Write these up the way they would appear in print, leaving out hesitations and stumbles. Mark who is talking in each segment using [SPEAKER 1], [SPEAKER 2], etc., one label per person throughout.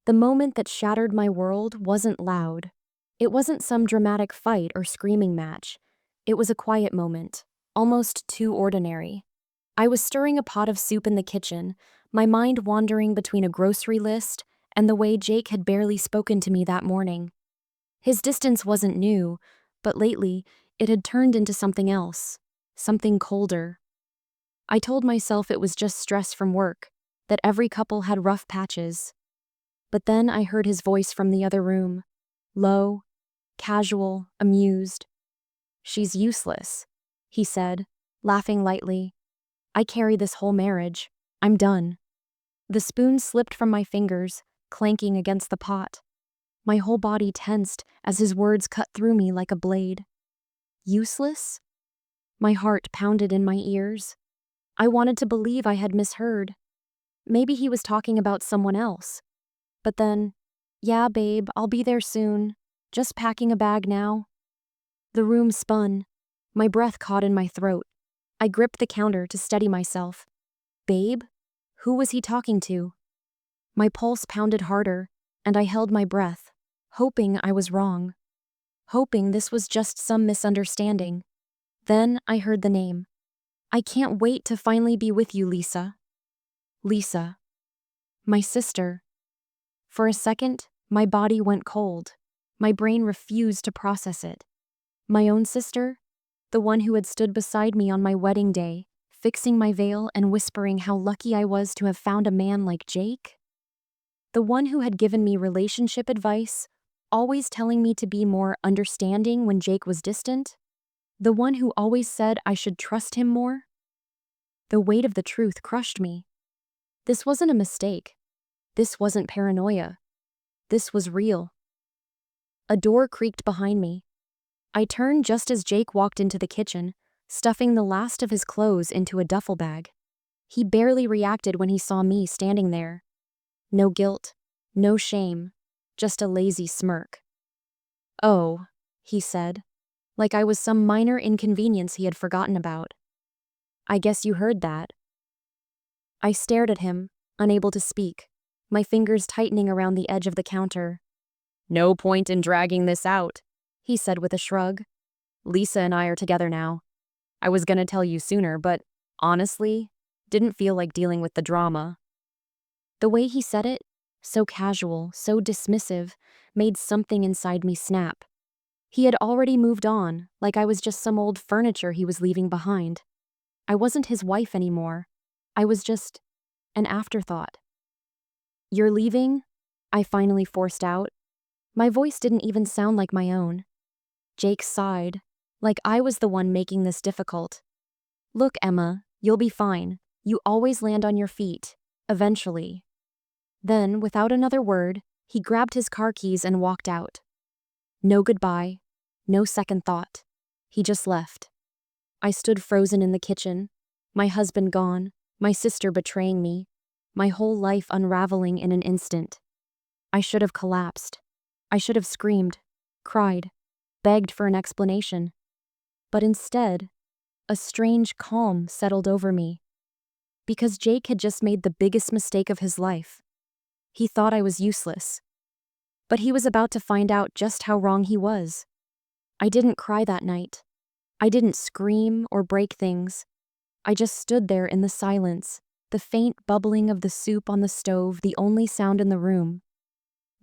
[SPEAKER 1] The moment that shattered my world wasn't loud. It wasn't some dramatic fight or screaming match. It was a quiet moment, almost too ordinary. I was stirring a pot of soup in the kitchen, my mind wandering between a grocery list and the way Jake had barely spoken to me that morning. His distance wasn't new, but lately, it had turned into something else, something colder. I told myself it was just stress from work, that every couple had rough patches. But then I heard his voice from the other room, low, casual, amused. "She's useless," he said, laughing lightly. "I carry this whole marriage. I'm done." The spoon slipped from my fingers, clanking against the pot. My whole body tensed as his words cut through me like a blade. Useless? My heart pounded in my ears. I wanted to believe I had misheard. Maybe he was talking about someone else. But then, "Yeah, babe, I'll be there soon. Just packing a bag now." The room spun. My breath caught in my throat. I gripped the counter to steady myself. Babe? Who was he talking to? My pulse pounded harder, and I held my breath, hoping I was wrong. Hoping this was just some misunderstanding. Then I heard the name. "I can't wait to finally be with you, Lisa." Lisa. My sister. For a second, my body went cold. My brain refused to process it. My own sister? The one who had stood beside me on my wedding day, fixing my veil and whispering how lucky I was to have found a man like Jake? The one who had given me relationship advice, always telling me to be more understanding when Jake was distant? The one who always said I should trust him more? The weight of the truth crushed me. This wasn't a mistake. This wasn't paranoia. This was real. A door creaked behind me. I turned just as Jake walked into the kitchen, stuffing the last of his clothes into a duffel bag. He barely reacted when he saw me standing there. No guilt, no shame, just a lazy smirk. "Oh," he said, like I was some minor inconvenience he had forgotten about. "I guess you heard that." I stared at him, unable to speak, my fingers tightening around the edge of the counter. "No point in dragging this out," he said with a shrug. "Lisa and I are together now. I was gonna tell you sooner, but honestly, didn't feel like dealing with the drama." The way he said it, so casual, so dismissive, made something inside me snap. He had already moved on, like I was just some old furniture he was leaving behind. I wasn't his wife anymore. I was just an afterthought. "You're leaving?" I finally forced out. My voice didn't even sound like my own. Jake sighed, like I was the one making this difficult. "Look, Emma, you'll be fine. You always land on your feet. Eventually." Then, without another word, he grabbed his car keys and walked out. No goodbye, no second thought. He just left. I stood frozen in the kitchen, my husband gone, my sister betraying me, my whole life unraveling in an instant. I should have collapsed. I should have screamed, cried, begged for an explanation. But instead, a strange calm settled over me. Because Jake had just made the biggest mistake of his life. He thought I was useless. But he was about to find out just how wrong he was. I didn't cry that night. I didn't scream or break things. I just stood there in the silence, the faint bubbling of the soup on the stove the only sound in the room.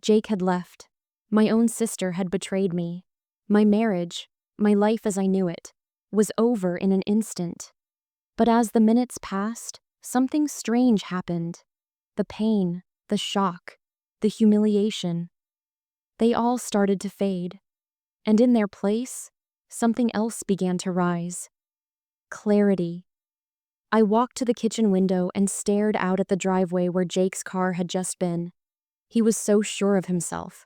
[SPEAKER 1] Jake had left. My own sister had betrayed me. My marriage, my life as I knew it, was over in an instant. But as the minutes passed, something strange happened. The pain, the shock, the humiliation. They all started to fade. And in their place, something else began to rise. Clarity. I walked to the kitchen window and stared out at the driveway where Jake's car had just been. He was so sure of himself.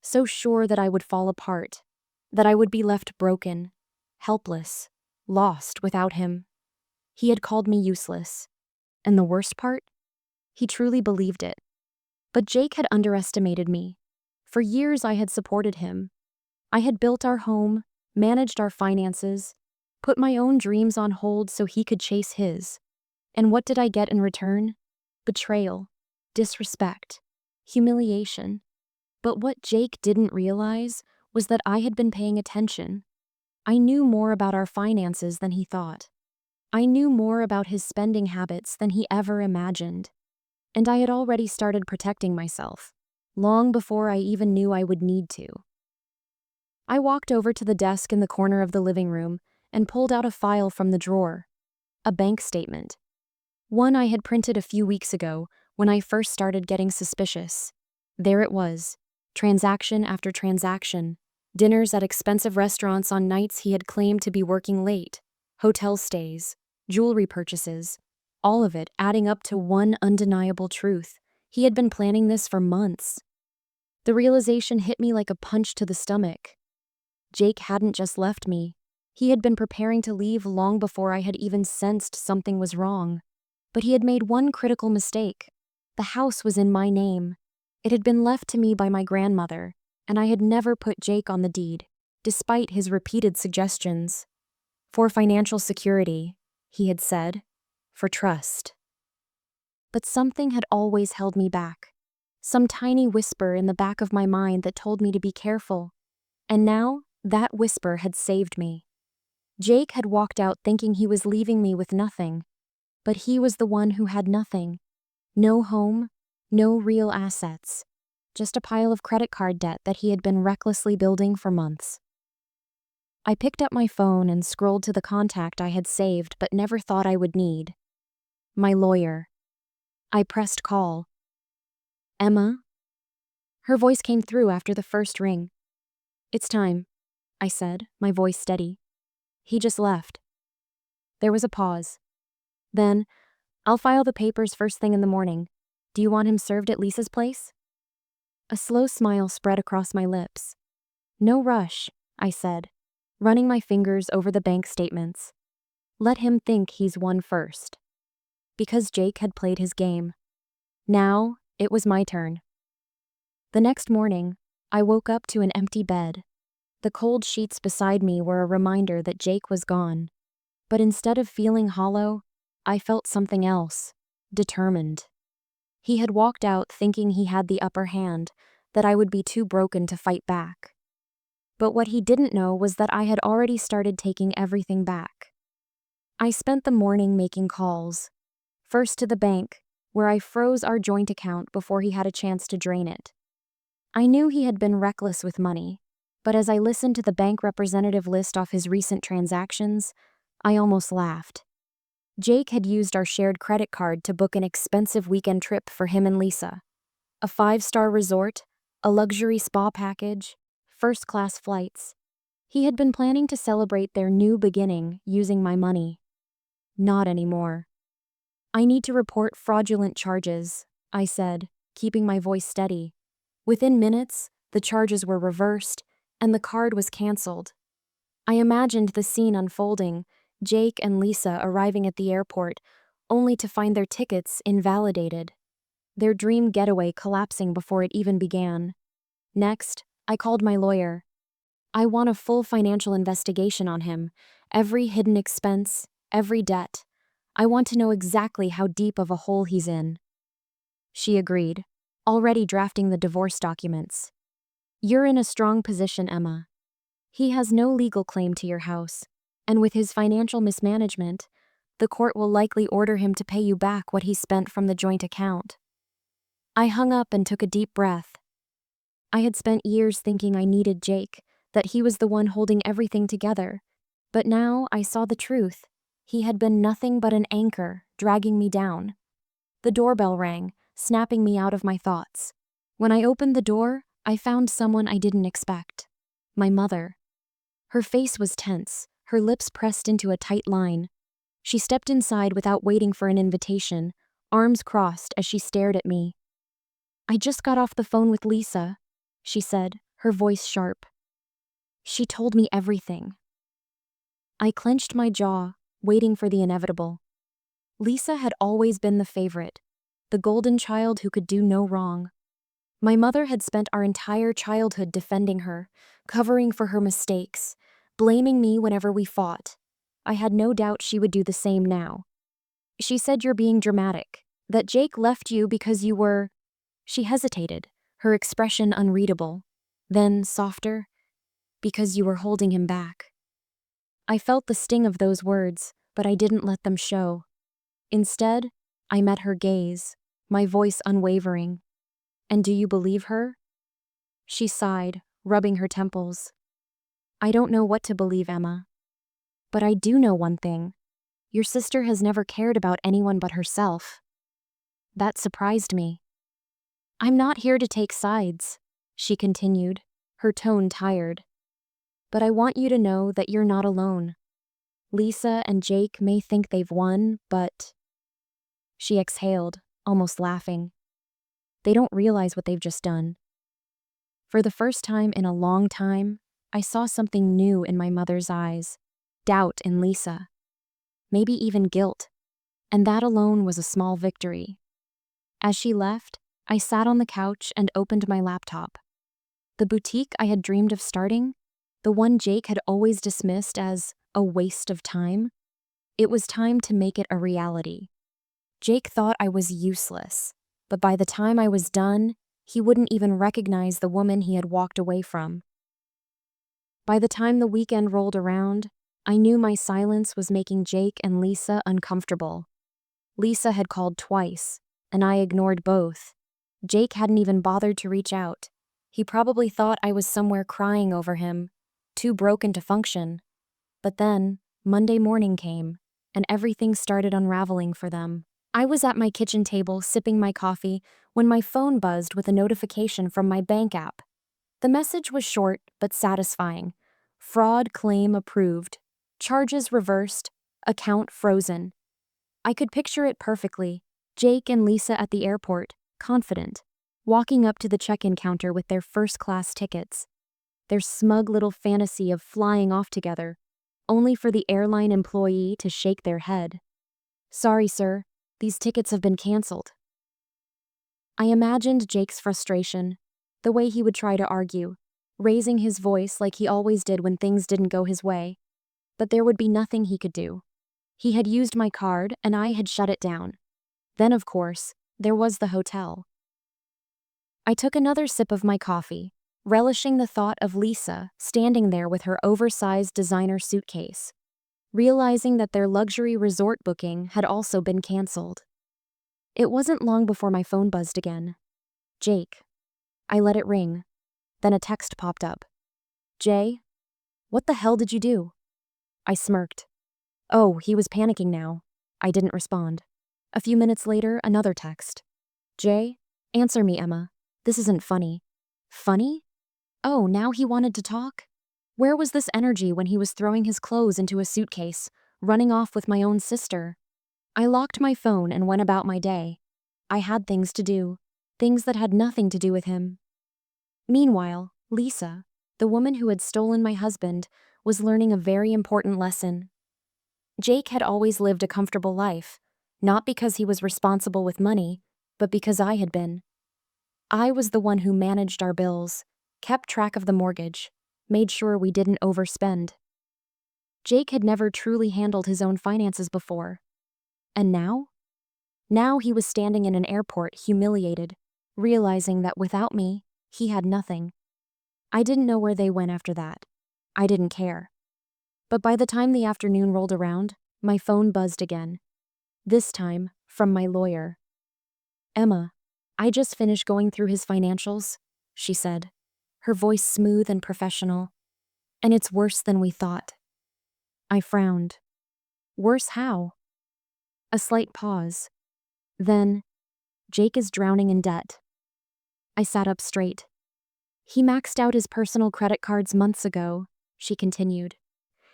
[SPEAKER 1] So sure that I would fall apart. That I would be left broken, helpless, lost without him. He had called me useless. And the worst part? He truly believed it. But Jake had underestimated me. For years I had supported him. I had built our home, managed our finances, put my own dreams on hold so he could chase his. And what did I get in return? Betrayal. Disrespect. humiliation. But what Jake didn't realize was that I had been paying attention. I knew more about our finances than he thought. I knew more about his spending habits than he ever imagined. And I had already started protecting myself, long before I even knew I would need to. I walked over to the desk in the corner of the living room and pulled out a file from the drawer. A bank statement. One I had printed a few weeks ago when I first started getting suspicious. There it was, transaction after transaction, dinners at expensive restaurants on nights he had claimed to be working late, hotel stays, jewelry purchases, all of it adding up to one undeniable truth. He had been planning this for months. The realization hit me like a punch to the stomach. Jake hadn't just left me. He had been preparing to leave long before I had even sensed something was wrong. But he had made one critical mistake. The house was in my name. It had been left to me by my grandmother, and I had never put Jake on the deed, despite his repeated suggestions. For financial security, he had said. For trust. But something had always held me back. Some tiny whisper in the back of my mind that told me to be careful. And now, that whisper had saved me. Jake had walked out thinking he was leaving me with nothing. But he was the one who had nothing. No home, no real assets. Just a pile of credit card debt that he had been recklessly building for months. I picked up my phone and scrolled to the contact I had saved but never thought I would need. My lawyer. I pressed call. Emma? Her voice came through after the first ring. It's time, I said, my voice steady. He just left. There was a pause. Then, I'll file the papers first thing in the morning. Do you want him served at Lisa's place? A slow smile spread across my lips. No rush, I said, running my fingers over the bank statements. Let him think he's won first. Because Jake had played his game. Now, it was my turn. The next morning, I woke up to an empty bed. The cold sheets beside me were a reminder that Jake was gone. But instead of feeling hollow, I felt something else, determined. He had walked out thinking he had the upper hand, that I would be too broken to fight back. But what he didn't know was that I had already started taking everything back. I spent the morning making calls. First to the bank, where I froze our joint account before he had a chance to drain it. I knew he had been reckless with money, but as I listened to the bank representative list off his recent transactions, I almost laughed. Jake had used our shared credit card to book an expensive weekend trip for him and Lisa. A 5-star resort, a luxury spa package, first-class flights. He had been planning to celebrate their new beginning using my money. Not anymore. I need to report fraudulent charges, I said, keeping my voice steady. Within minutes, the charges were reversed, and the card was canceled. I imagined the scene unfolding, Jake and Lisa arriving at the airport, only to find their tickets invalidated. Their dream getaway collapsing before it even began. Next, I called my lawyer. I want a full financial investigation on him, every hidden expense, every debt. I want to know exactly how deep of a hole he's in. She agreed, already drafting the divorce documents. You're in a strong position, Emma. He has no legal claim to your house, and with his financial mismanagement, the court will likely order him to pay you back what he spent from the joint account. I hung up and took a deep breath. I had spent years thinking I needed Jake, that he was the one holding everything together, but now I saw the truth. He had been nothing but an anchor, dragging me down. The doorbell rang, snapping me out of my thoughts. When I opened the door, I found someone I didn't expect. My mother. Her face was tense, her lips pressed into a tight line. She stepped inside without waiting for an invitation, arms crossed as she stared at me. I just got off the phone with Lisa, she said, her voice sharp. She told me everything. I clenched my jaw, waiting for the inevitable. Lisa had always been the favorite, the golden child who could do no wrong. My mother had spent our entire childhood defending her, covering for her mistakes, blaming me whenever we fought. I had no doubt she would do the same now. She said you're being dramatic, that Jake left you because you were... She hesitated, her expression unreadable. Then, softer, because you were holding him back. I felt the sting of those words, but I didn't let them show. Instead, I met her gaze, my voice unwavering. And do you believe her? She sighed, rubbing her temples. I don't know what to believe, Emma. But I do know one thing. Your sister has never cared about anyone but herself. That surprised me. I'm not here to take sides, she continued, her tone tired. But I want you to know that you're not alone. Lisa and Jake may think they've won, but... She exhaled, almost laughing. They don't realize what they've just done. For the first time in a long time, I saw something new in my mother's eyes. Doubt in Lisa. Maybe even guilt. And that alone was a small victory. As she left, I sat on the couch and opened my laptop. The boutique I had dreamed of starting, the one Jake had always dismissed as a waste of time, it was time to make it a reality. Jake thought I was useless, but by the time I was done, he wouldn't even recognize the woman he had walked away from. By the time the weekend rolled around, I knew my silence was making Jake and Lisa uncomfortable. Lisa had called twice, and I ignored both. Jake hadn't even bothered to reach out. He probably thought I was somewhere crying over him, too broken to function. But then, Monday morning came, and everything started unraveling for them. I was at my kitchen table sipping my coffee when my phone buzzed with a notification from my bank app. The message was short but satisfying. Fraud claim approved. Charges reversed. Account frozen. I could picture it perfectly. Jake and Lisa at the airport, confident, walking up to the check-in counter with their first-class tickets. Their smug little fantasy of flying off together, only for the airline employee to shake their head. Sorry, sir. These tickets have been canceled. I imagined Jake's frustration, the way he would try to argue, raising his voice like he always did when things didn't go his way. But there would be nothing he could do. He had used my card and I had shut it down. Then, of course, there was the hotel. I took another sip of my coffee, relishing the thought of Lisa standing there with her oversized designer suitcase, realizing that their luxury resort booking had also been canceled. It wasn't long before my phone buzzed again. Jake. I let it ring. Then a text popped up. Jay, what the hell did you do? I smirked. Oh, he was panicking now. I didn't respond. A few minutes later, another text. Jay, answer me, Emma. This isn't funny. Funny? Oh, now he wanted to talk? Where was this energy when he was throwing his clothes into a suitcase, running off with my own sister? I locked my phone and went about my day. I had things to do, things that had nothing to do with him. Meanwhile, Lisa, the woman who had stolen my husband, was learning a very important lesson. Jake had always lived a comfortable life, not because he was responsible with money, but because I had been. I was the one who managed our bills, kept track of the mortgage, made sure we didn't overspend. Jake had never truly handled his own finances before. And now? Now he was standing in an airport, humiliated, realizing that without me, he had nothing. I didn't know where they went after that. I didn't care. But by the time the afternoon rolled around, my phone buzzed again. This time, from my lawyer. Emma, I just finished going through his financials, she said, her voice smooth and professional. And it's worse than we thought. I frowned. Worse how? A slight pause. Then, Jake is drowning in debt. I sat up straight. He maxed out his personal credit cards months ago, she continued.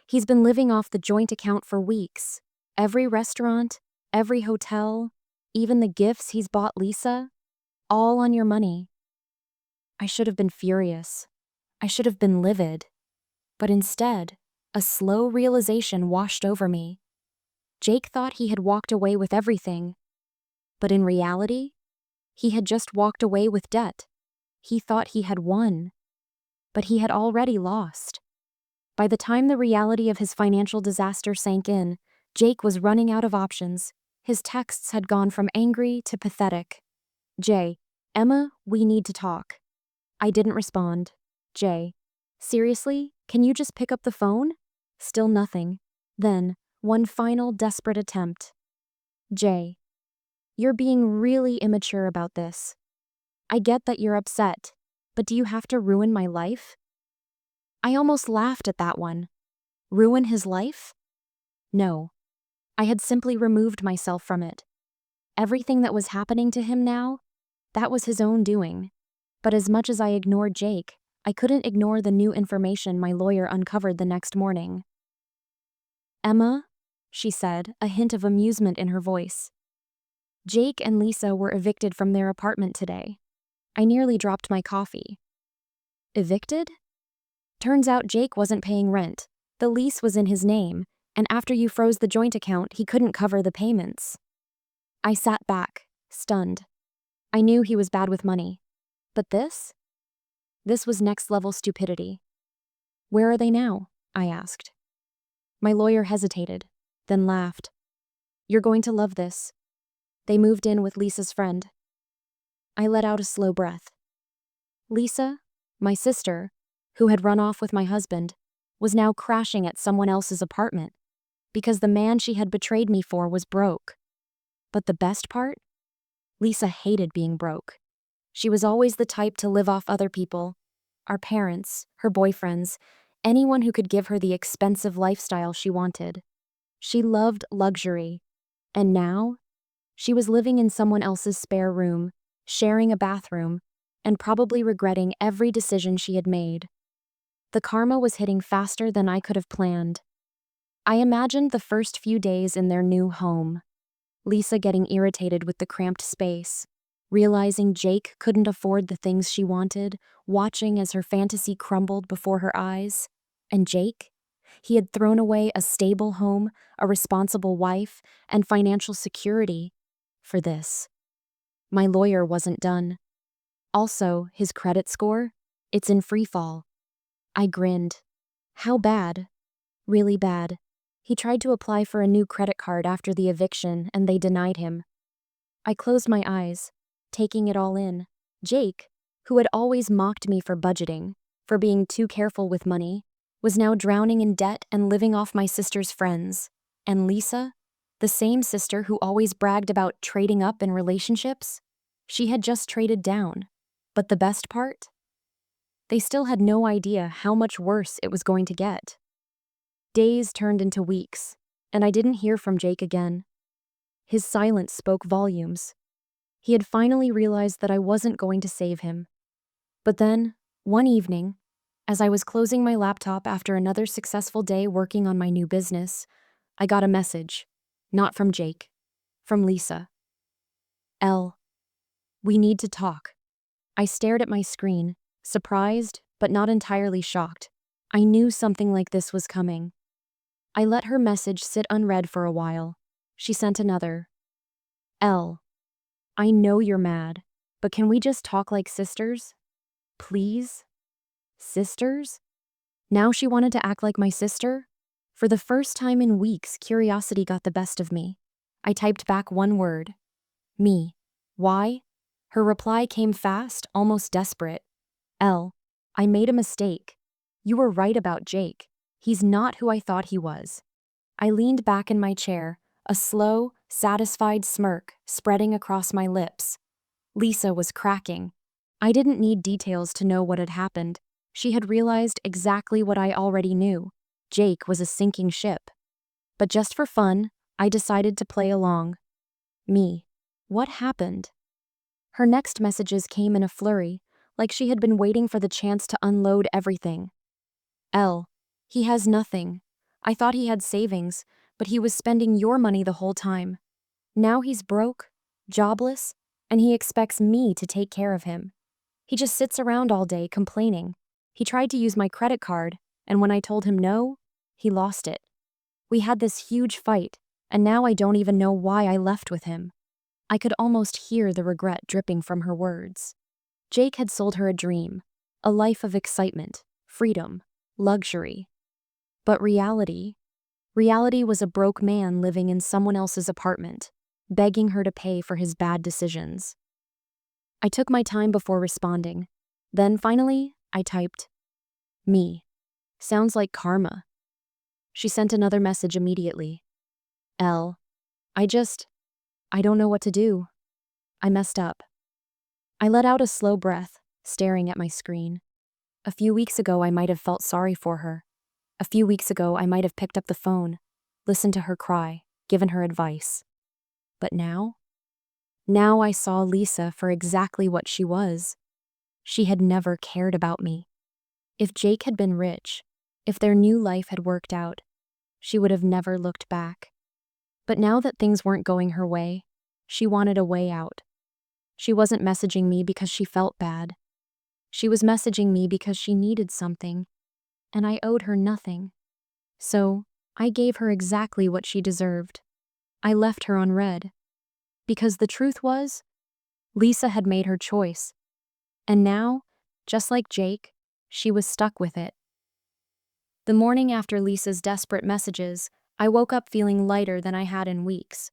[SPEAKER 1] He's been living off the joint account for weeks. Every restaurant, every hotel, even the gifts he's bought Lisa, all on your money. I should have been furious. I should have been livid. But instead, a slow realization washed over me. Jake thought he had walked away with everything. But in reality, he had just walked away with debt. He thought he had won. But he had already lost. By the time the reality of his financial disaster sank in, Jake was running out of options. His texts had gone from angry to pathetic. Jay, Emma, we need to talk. I didn't respond. Jay. Seriously? Can you just pick up the phone? Still nothing. Then, one final desperate attempt. Jay. You're being really immature about this. I get that you're upset, but do you have to ruin my life? I almost laughed at that one. Ruin his life? No. I had simply removed myself from it. Everything that was happening to him now, that was his own doing. But as much as I ignored Jake, I couldn't ignore the new information my lawyer uncovered the next morning. Emma, she said, a hint of amusement in her voice. Jake and Lisa were evicted from their apartment today. I nearly dropped my coffee. Evicted? Turns out Jake wasn't paying rent. The lease was in his name, and after you froze the joint account, he couldn't cover the payments. I sat back, stunned. I knew he was bad with money. But this? This was next-level stupidity. Where are they now? I asked. My lawyer hesitated, then laughed. You're going to love this. They moved in with Lisa's friend. I let out a slow breath. Lisa, my sister, who had run off with my husband, was now crashing at someone else's apartment because the man she had betrayed me for was broke. But the best part? Lisa hated being broke. She was always the type to live off other people, our parents, her boyfriends, anyone who could give her the expensive lifestyle she wanted. She loved luxury, and now she was living in someone else's spare room, sharing a bathroom, and probably regretting every decision she had made. The karma was hitting faster than I could have planned. I imagined the first few days in their new home. Lisa getting irritated with the cramped space, realizing Jake couldn't afford the things she wanted, watching as her fantasy crumbled before her eyes. And Jake? He had thrown away a stable home, a responsible wife, and financial security for this. My lawyer wasn't done. Also, his credit score? It's in free fall. I grinned. How bad? Really bad. He tried to apply for a new credit card after the eviction, and they denied him. I closed my eyes, taking it all in. Jake, who had always mocked me for budgeting, for being too careful with money, was now drowning in debt and living off my sister's friends. And Lisa, the same sister who always bragged about trading up in relationships, she had just traded down. But the best part? They still had no idea how much worse it was going to get. Days turned into weeks, and I didn't hear from Jake again. His silence spoke volumes. He had finally realized that I wasn't going to save him. But then, one evening, as I was closing my laptop after another successful day working on my new business, I got a message. Not from Jake. From Lisa. Elle. We need to talk. I stared at my screen, surprised, but not entirely shocked. I knew something like this was coming. I let her message sit unread for a while. She sent another. Elle. I know you're mad, but can we just talk like sisters? Please? Sisters? Now she wanted to act like my sister? For the first time in weeks, curiosity got the best of me. I typed back one word. Me. Why? Her reply came fast, almost desperate. Elle, I made a mistake. You were right about Jake. He's not who I thought he was. I leaned back in my chair, a slow, satisfied smirk spreading across my lips. Lisa was cracking. I didn't need details to know what had happened. She had realized exactly what I already knew. Jake was a sinking ship. But just for fun, I decided to play along. Me. What happened? Her next messages came in a flurry, like she had been waiting for the chance to unload everything. Elle, he has nothing. I thought he had savings, but he was spending your money the whole time. Now he's broke, jobless, and he expects me to take care of him. He just sits around all day complaining. He tried to use my credit card, and when I told him no, he lost it. We had this huge fight, and now I don't even know why I left with him. I could almost hear the regret dripping from her words. Jake had sold her a dream, a life of excitement, freedom, luxury. But reality was a broke man living in someone else's apartment, begging her to pay for his bad decisions. I took my time before responding. Then finally, I typed, "Me. Sounds like karma." She sent another message immediately. "L. I just, I don't know what to do. I messed up." I let out a slow breath, staring at my screen. A few weeks ago, I might have felt sorry for her. A few weeks ago, I might have picked up the phone, listened to her cry, given her advice. But now? Now I saw Lisa for exactly what she was. She had never cared about me. If Jake had been rich, if their new life had worked out, she would have never looked back. But now that things weren't going her way, she wanted a way out. She wasn't messaging me because she felt bad. She was messaging me because she needed something, and I owed her nothing. So, I gave her exactly what she deserved. I left her on red. Because the truth was, Lisa had made her choice. And now, just like Jake, she was stuck with it. The morning after Lisa's desperate messages, I woke up feeling lighter than I had in weeks.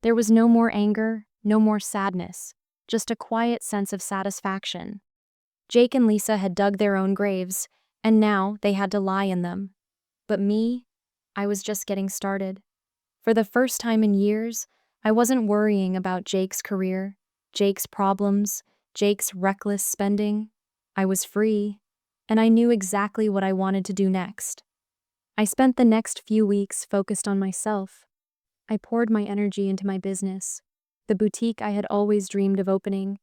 [SPEAKER 1] There was no more anger, no more sadness, just a quiet sense of satisfaction. Jake and Lisa had dug their own graves, and now they had to lie in them. But me, I was just getting started. For the first time in years, I wasn't worrying about Jake's career, Jake's problems, Jake's reckless spending. I was free, and I knew exactly what I wanted to do next. I spent the next few weeks focused on myself. I poured my energy into my business, the boutique I had always dreamed of opening,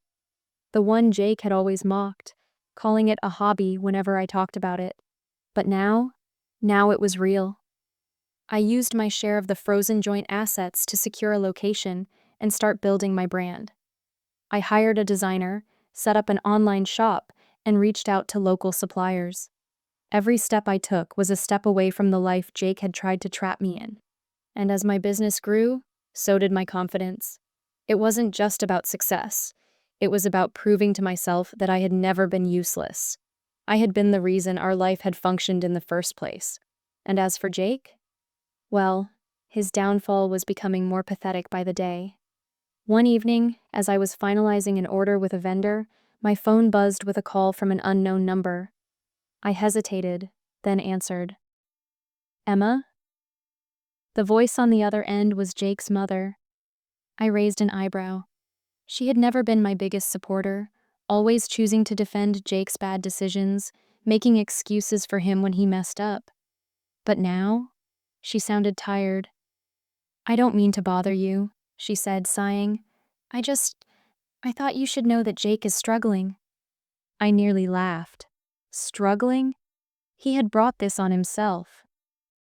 [SPEAKER 1] the one Jake had always mocked, calling it a hobby whenever I talked about it. But now it was real. I used my share of the frozen joint assets to secure a location and start building my brand. I hired a designer, set up an online shop, and reached out to local suppliers. Every step I took was a step away from the life Jake had tried to trap me in. And as my business grew, so did my confidence. It wasn't just about success. It was about proving to myself that I had never been useless. I had been the reason our life had functioned in the first place. And as for Jake? Well, his downfall was becoming more pathetic by the day. One evening, as I was finalizing an order with a vendor, my phone buzzed with a call from an unknown number. I hesitated, then answered. "Emma?" The voice on the other end was Jake's mother. I raised an eyebrow. She had never been my biggest supporter, always choosing to defend Jake's bad decisions, making excuses for him when he messed up. But now, she sounded tired. "I don't mean to bother you," she said, sighing. I thought you should know that Jake is struggling." I nearly laughed. Struggling? He had brought this on himself.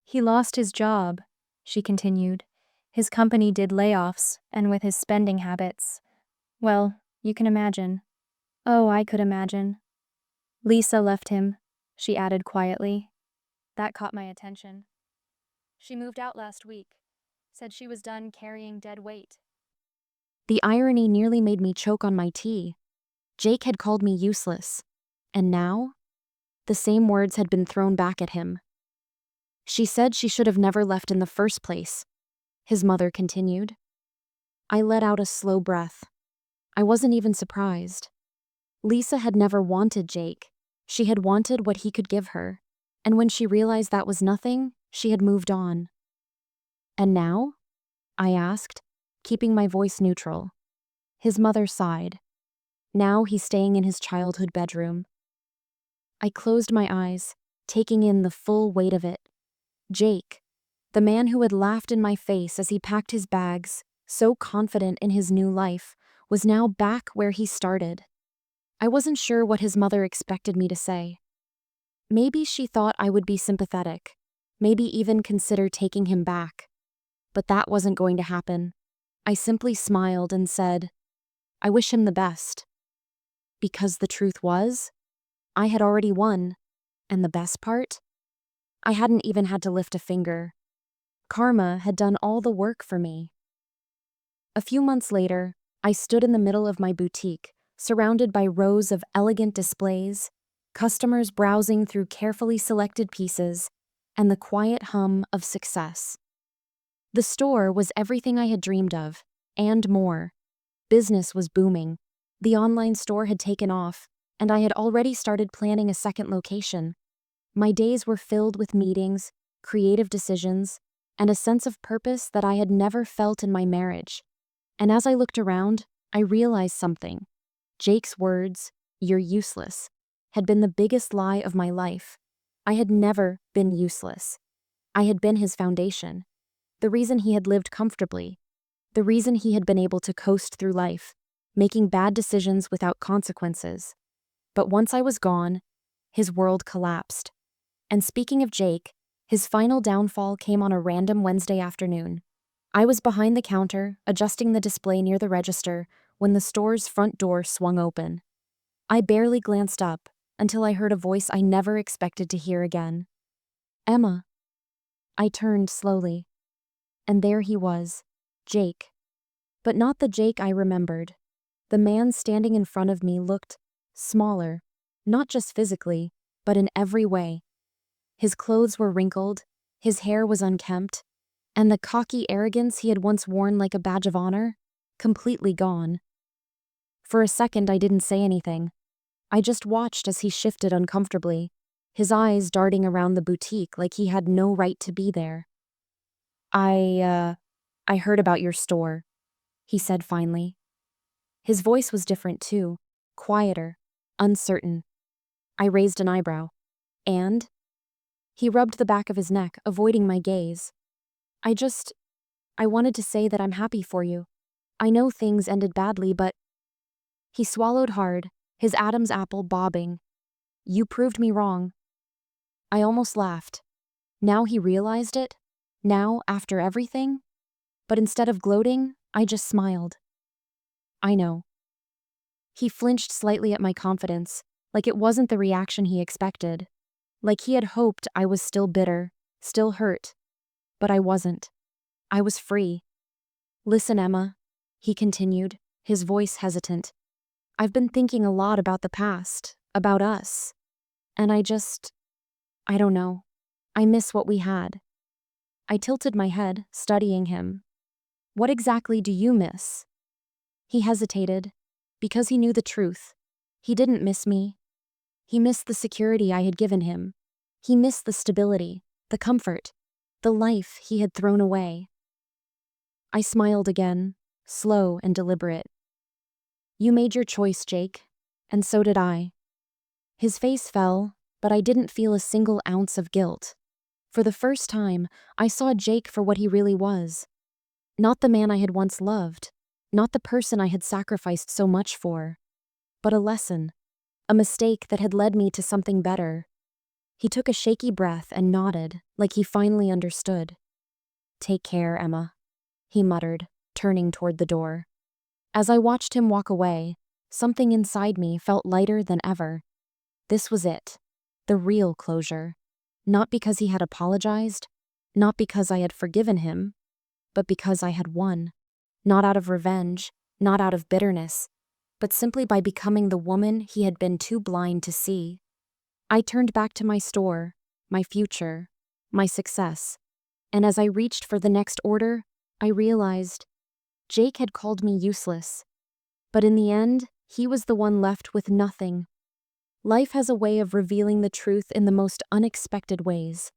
[SPEAKER 1] "He lost his job," she continued. "His company did layoffs, and with his spending habits, well, you can imagine." Oh, I could imagine. "Lisa left him," she added quietly. That caught my attention. "She moved out last week, said she was done carrying dead weight." The irony nearly made me choke on my tea. Jake had called me useless. And now? The same words had been thrown back at him. "She said she should have never left in the first place," his mother continued. I let out a slow breath. I wasn't even surprised. Lisa had never wanted Jake. She had wanted what he could give her. And when she realized that was nothing, she had moved on. "And now?" I asked, keeping my voice neutral. His mother sighed. "Now he's staying in his childhood bedroom." I closed my eyes, taking in the full weight of it. Jake, the man who had laughed in my face as he packed his bags, so confident in his new life, was now back where he started. I wasn't sure what his mother expected me to say. Maybe she thought I would be sympathetic, maybe even consider taking him back. But that wasn't going to happen. I simply smiled and said, "I wish him the best." Because the truth was, I had already won. And the best part? I hadn't even had to lift a finger. Karma had done all the work for me. A few months later, I stood in the middle of my boutique, surrounded by rows of elegant displays, customers browsing through carefully selected pieces, and the quiet hum of success. The store was everything I had dreamed of, and more. Business was booming. The online store had taken off, and I had already started planning a second location. My days were filled with meetings, creative decisions, and a sense of purpose that I had never felt in my marriage. And as I looked around, I realized something. Jake's words, "You're useless," had been the biggest lie of my life. I had never been useless. I had been his foundation. The reason he had lived comfortably. The reason he had been able to coast through life, making bad decisions without consequences. But once I was gone, his world collapsed. And speaking of Jake, his final downfall came on a random Wednesday afternoon. I was behind the counter, adjusting the display near the register, when the store's front door swung open. I barely glanced up until I heard a voice I never expected to hear again. "Emma." I turned slowly. And there he was, Jake. But not the Jake I remembered. The man standing in front of me looked smaller, not just physically, but in every way. His clothes were wrinkled, his hair was unkempt, and the cocky arrogance he had once worn like a badge of honor, completely gone. For a second I didn't say anything. I just watched as he shifted uncomfortably, his eyes darting around the boutique like he had no right to be there. I heard about your store," he said finally. His voice was different too, quieter, uncertain. I raised an eyebrow. "And?" He rubbed the back of his neck, avoiding my gaze. I wanted to say that I'm happy for you. I know things ended badly, but..." He swallowed hard, his Adam's apple bobbing. "You proved me wrong." I almost laughed. Now he realized it? Now, after everything? But instead of gloating, I just smiled. "I know." He flinched slightly at my confidence, like it wasn't the reaction he expected. Like he had hoped I was still bitter, still hurt. But I wasn't. I was free. "Listen, Emma," he continued, his voice hesitant. "I've been thinking a lot about the past, about us. And I don't know. I miss what we had." I tilted my head, studying him. "What exactly do you miss?" He hesitated, because he knew the truth. He didn't miss me. He missed the security I had given him. He missed the stability, the comfort, the life he had thrown away. I smiled again, slow and deliberate. "You made your choice, Jake, and so did I." His face fell, but I didn't feel a single ounce of guilt. For the first time, I saw Jake for what he really was. Not the man I had once loved, not the person I had sacrificed so much for, but a lesson, a mistake that had led me to something better. He took a shaky breath and nodded, like he finally understood. "Take care, Emma," he muttered, turning toward the door. As I watched him walk away, something inside me felt lighter than ever. This was it, the real closure. Not because he had apologized, not because I had forgiven him, but because I had won. Not out of revenge, not out of bitterness, but simply by becoming the woman he had been too blind to see. I turned back to my store, my future, my success, and as I reached for the next order, I realized Jake had called me useless. But in the end, he was the one left with nothing. Life has a way of revealing the truth in the most unexpected ways.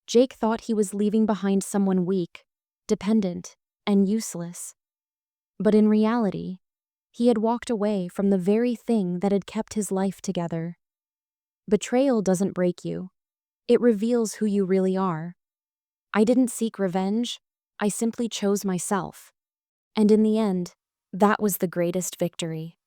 [SPEAKER 1] Jake thought he was leaving behind someone weak, dependent, and useless. But in reality, he had walked away from the very thing that had kept his life together. Betrayal doesn't break you. It reveals who you really are. I didn't seek revenge. I simply chose myself. And in the end, that was the greatest victory.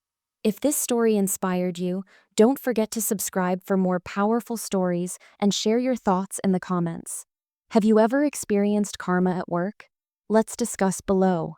[SPEAKER 1] If this story inspired you, don't forget to subscribe for more powerful stories and share your thoughts in the comments. Have you ever experienced karma at work? Let's discuss below.